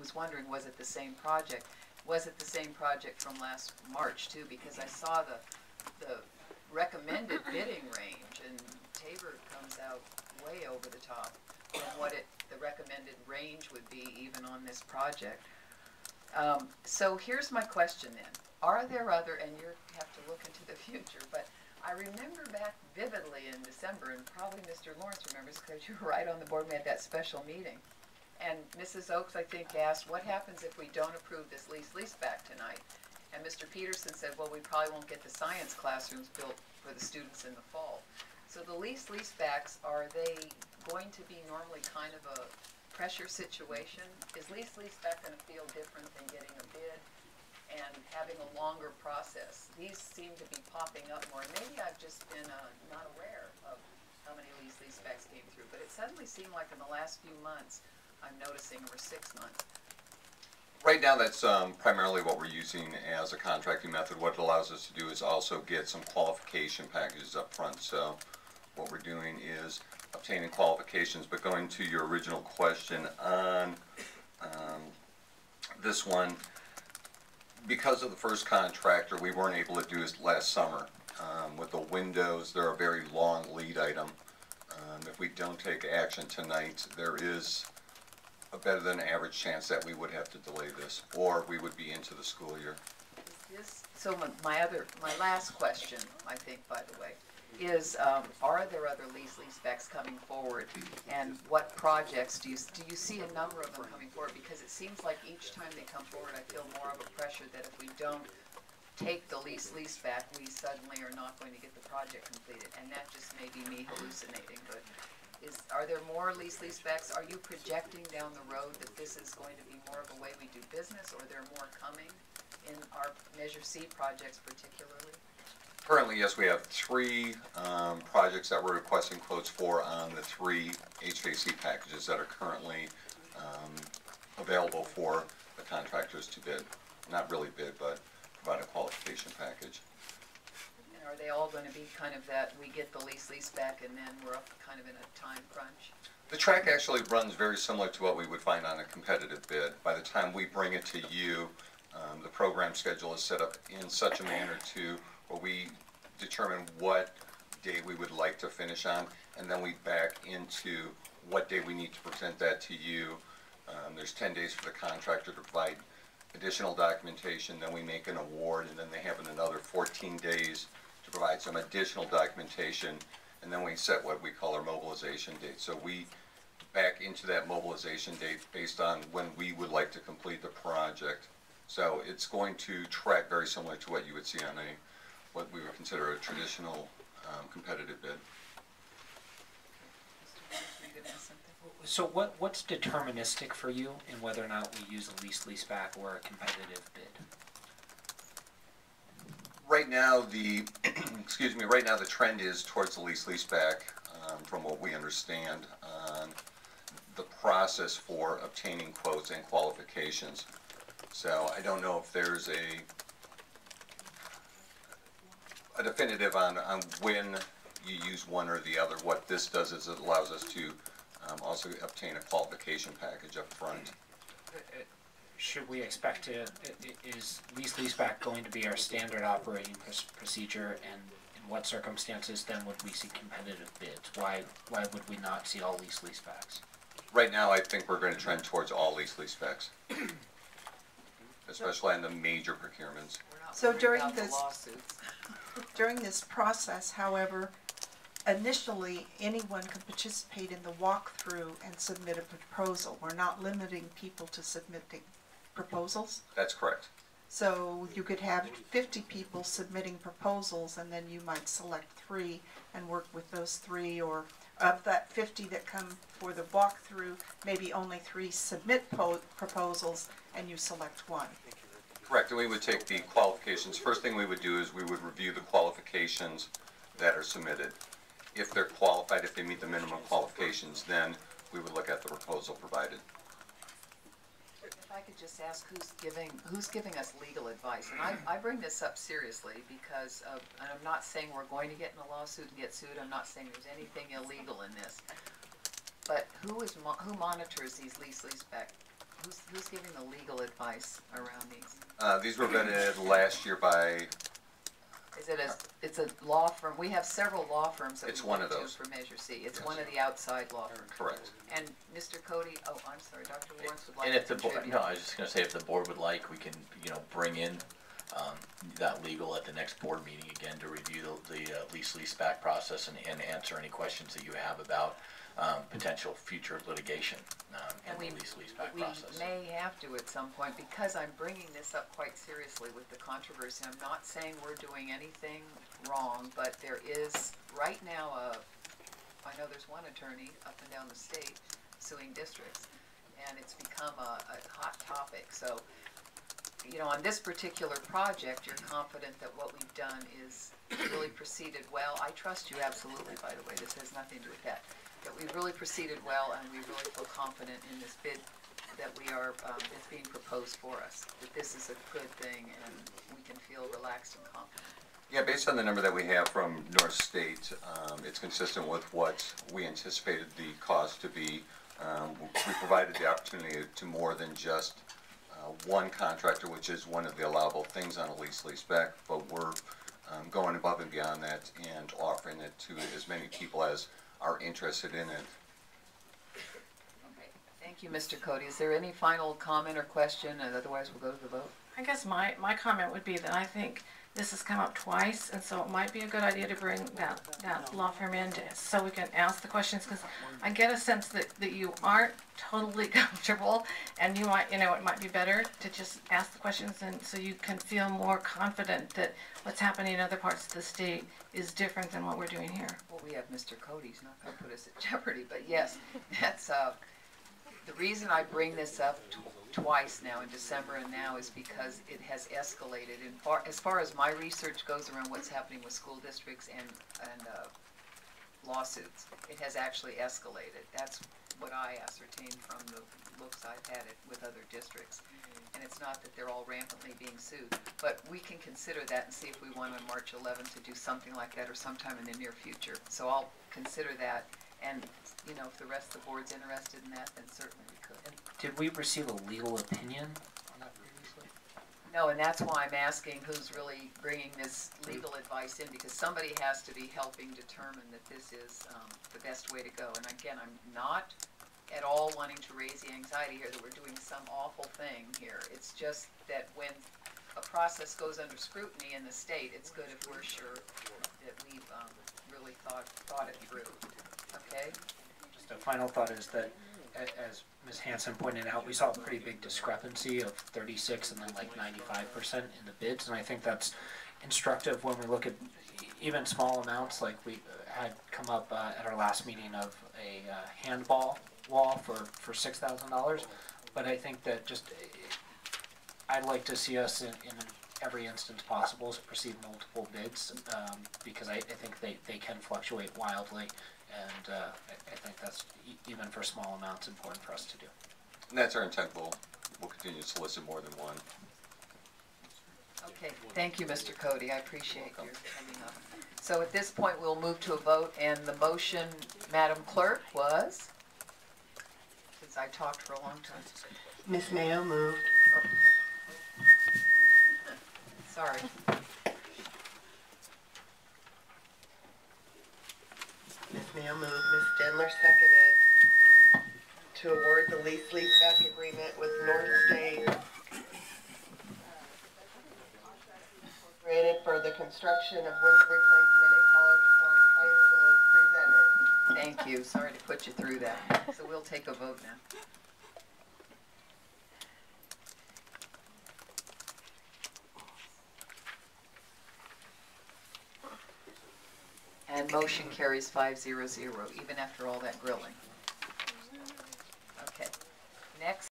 was wondering, was it the same project? Was it the same project from last March too? Because I saw the recommended bidding range, and Tabor comes out way over the top from what the recommended range would be even on this project. So here's my question then. Are there other, and you have to look into the future, but I remember back vividly in December, and probably Mr. Lawrence remembers because you were right on the board, we had that special meeting. And Mrs. Oakes, I think, asked, what happens if we don't approve this lease-leaseback tonight? And Mr. Peterson said, well, we probably won't get the science classrooms built for the students in the fall. So the lease-leasebacks, are they going to be normally kind of a pressure situation? Is lease-leaseback going to feel different than getting a bid and having a longer process? These seem to be popping up more. Maybe I've just been not aware of how many lease-leasebacks came through, but it suddenly seemed like in the last few months, I'm noticing over 6 months. Right now, that's primarily what we're using as a contracting method. What it allows us to do is also get some qualification packages up front. So what we're doing is obtaining qualifications, but going to your original question on this one, because of the first contractor, we weren't able to do this last summer. With the windows, they're a very long lead item. If we don't take action tonight, there is a better than average chance that we would have to delay this, or we would be into the school year. So my last question, I think, by the way, is are there other lease-leasebacks coming forward, and what projects do you see a number of them coming forward? Because it seems like each time they come forward, I feel more of a pressure that if we don't take the lease-leaseback, we suddenly are not going to get the project completed, and that just may be me hallucinating. But are there more lease-leasebacks? Are you projecting down the road that this is going to be more of a way we do business, or are there more coming in our Measure C projects particularly? Currently, yes, we have 3 projects that we're requesting quotes for on the 3 HVAC packages that are currently available for the contractors to bid. Not really bid, but provide a qualification package. And are they all going to be kind of that we get the lease-leaseback and then we're up kind of in a time crunch? The track actually runs very similar to what we would find on a competitive bid. By the time we bring it to you, the program schedule is set up in such a manner to where we determine what day we would like to finish on, and then we back into what day we need to present that to you. There's 10 days for the contractor to provide additional documentation, then we make an award, and then they have another 14 days to provide some additional documentation, and then we set what we call our mobilization date. So we back into that mobilization date based on when we would like to complete the project. So it's going to track very similar to what you would see on what we would consider a traditional competitive bid. So what's deterministic for you in whether or not we use a lease-leaseback or a competitive bid? Right now, the right now the trend is towards the lease-leaseback, from what we understand on the process for obtaining quotes and qualifications. So I don't know if there's a definitive on when you use one or the other. What this does is it allows us to also obtain a qualification package up front. Should we expect is lease-leaseback going to be our standard operating procedure, and in what circumstances then would we see competitive bids? Why would we not see all lease-leasebacks? Right now, I think we're going to trend towards all lease-leasebacks, especially in the major procurements. So during this process, however, initially anyone can participate in the walkthrough and submit a proposal. We're not limiting people to submitting proposals. That's correct. So you could have 50 people submitting proposals, and then you might select 3 and work with those 3, or of that 50 that come for the walkthrough, maybe only 3 submit proposals and you select 1. Correct, and we would take the qualifications. First thing we would do is we would review the qualifications that are submitted. If they're qualified, if they meet the minimum qualifications, then we would look at the proposal provided. If I could just ask who's giving us legal advice, and I bring this up seriously because and I'm not saying we're going to get in a lawsuit and get sued. I'm not saying there's anything illegal in this, but who monitors these lease-leaseback who's giving the legal advice around these? These were vetted last year by, Is it it's a law firm? We have several law firms that It's we one look of to those. for Measure C. It's Yes. one of the outside law firms. correct. And Mr. Cody, oh, I'm sorry, Dr. Lawrence would like And to if the board, contribute. no, I was just gonna say, if the board would like, we can, bring in, that legal at the next board meeting again to review the lease-leaseback process and answer any questions that you have about, potential future litigation, And in the lease-leaseback we process. may have to at some point, because I'm bringing this up quite seriously with the controversy. I'm not saying we're doing anything wrong, but there is, right now, I know there's one attorney up and down the state suing districts, and it's become a hot topic. So, on this particular project, you're confident that what we've done is really proceeded well. I trust you absolutely, by the way, this has nothing to do with that. That we've really proceeded well, and we really feel confident in this bid that we are, it's being proposed for us. That this is a good thing, and we can feel relaxed and confident. Yeah, based on the number that we have from North State, it's consistent with what we anticipated the cost to be. We provided the opportunity to more than just one contractor, which is one of the allowable things on a lease-leaseback, but we're going above and beyond that and offering it to as many people as are interested in it. Okay, thank you, Mr. Cody. Is there any final comment or question, and otherwise we'll go to the vote? I guess my comment would be that I think this has come up twice, and so it might be a good idea to bring that law firm in so we can ask the questions, because I get a sense that you aren't totally comfortable, and you might, it might be better to just ask the questions, and so you can feel more confident that what's happening in other parts of the state is different than what we're doing here. Well, we have Mr. Cody, he's not gonna put us at jeopardy, but yes, that's, the reason I bring this up twice now in December and now is because it has escalated. As far as my research goes around what's happening with school districts and lawsuits, it has actually escalated. That's what I ascertained from the looks I've had it with other districts. And it's not that they're all rampantly being sued, but we can consider that and see if we want on March 11th to do something like that or sometime in the near future. So I'll consider that, and if the rest of the board's interested in that, then certainly we could. Did we receive a legal opinion on that previously? No, and that's why I'm asking who's really bringing this legal advice in, because somebody has to be helping determine that this is the best way to go. And again, I'm not at all wanting to raise the anxiety here that we're doing some awful thing here. It's just that when a process goes under scrutiny in the state, it's good if we're sure that we've really thought it through. Okay? Just a final thought is that, as Ms. Hanson pointed out, we saw a pretty big discrepancy of 36 and then like 95% in the bids, and I think that's instructive when we look at even small amounts, like we had come up at our last meeting of a handball wall for $6,000. But I think that I'd like to see us in every instance possible receive multiple bids, because I think they can fluctuate wildly, and I think that's, even for small amounts, important for us to do. And that's our intent. We'll continue to solicit more than one. Okay, thank you, Mr. Cody. I appreciate your coming up. So at this point, we'll move to a vote, and the motion, Madam Clerk, was? Since I talked for a long time. Ms. Mayo moved. Sorry. Ms. Mayo moved. Ms. Denler seconded to award the lease-leaseback agreement with North State granted for the construction of window replacement at College Park High School as presented. Thank you. Sorry to put you through that. So we'll take a vote now. And motion carries 5-0-0, even after all that grilling. Okay. Next.